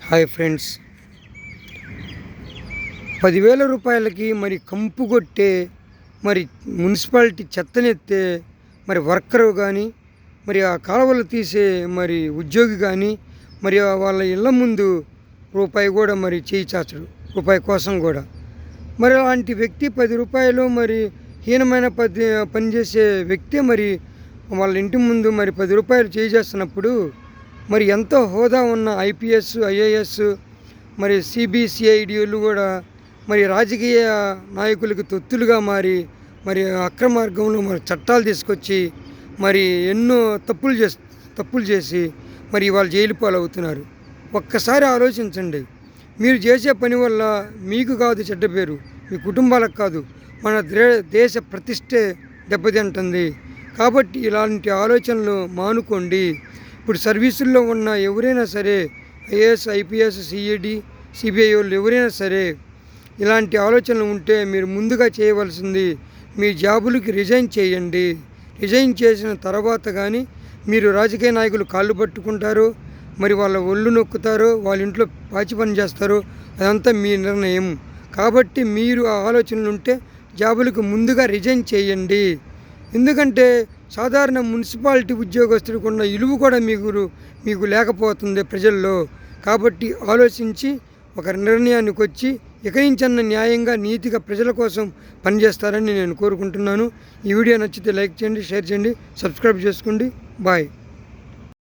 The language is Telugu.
హాయ్ ఫ్రెండ్స్, 10,000 రూపాయలకి మరి కంపు కొట్టే మరి మున్సిపాలిటీ చెత్తనెత్తే మరి వర్కరు కానీ, మరి ఆ కాలువలు తీసే మరి ఉద్యోగి కానీ, మరి వాళ్ళ ఇళ్ళ ముందు రూపాయి కూడా మరి చేయి చాచడు, రూపాయి కోసం కూడా. మరి అలాంటి వ్యక్తి 10 రూపాయలు మరి హీనమైన పనిచేసే వ్యక్తి మరి వాళ్ళ ఇంటి ముందు మరి 10 రూపాయలు చేయి చేస్తున్నప్పుడు మరి ఎంతో హోదా ఉన్న ఐపీఎస్, ఐఏఎస్, మరి సిబిసిఐడిలు కూడా మరి రాజకీయ నాయకులకు తొత్తులుగా మారి మరి అక్రమ మార్గంలో మరి చట్టాలు తీసుకొచ్చి మరి ఎన్నో తప్పులు చేసి మరి వాళ్ళు జైలు పాలవుతున్నారు. ఒక్కసారి ఆలోచించండి. మీరు చేసే పని వల్ల మీకు కాదు చెడ్డ పేరు, మీ కుటుంబాలకు కాదు, మన దేశ ప్రతిష్టే దెబ్బతింటుంది. కాబట్టి ఇలాంటి ఆలోచనలు మానుకోండి. ఇప్పుడు సర్వీసుల్లో ఉన్న ఎవరైనా సరే, ఐఏఎస్, ఐపీఎస్, సిఐడి, సిబిఐ వాళ్ళు ఎవరైనా సరే ఇలాంటి ఆలోచనలు ఉంటే మీరు ముందుగా చేయవలసింది మీ జాబులకి రిజైన్ చేయండి. రిజైన్ చేసిన తర్వాత కానీ మీరు రాజకీయ నాయకులు కాళ్ళు పట్టుకుంటారో, మరి వాళ్ళ ఒళ్ళు నొక్కుతారో, వాళ్ళ ఇంట్లో పాచి పని చేస్తారో, అదంతా మీ నిర్ణయం. కాబట్టి మీరు ఆ ఆలోచనలు ఉంటే జాబులకు ముందుగా రిజైన్ చేయండి. ఎందుకంటే సాధారణ మున్సిపాలిటీ ఉద్యోగస్తులకు ఉన్న విలువ కూడా మీకు లేకపోతుంది ప్రజల్లో. కాబట్టి ఆలోచించి ఒక నిర్ణయానికి వచ్చి ఇక నుంచన్న న్యాయంగా, నీతిగా ప్రజల కోసం పనిచేస్తారని నేను కోరుకుంటున్నాను. ఈ వీడియో నచ్చితే లైక్ చేయండి, షేర్ చేయండి, సబ్స్క్రైబ్ చేసుకోండి. బాయ్.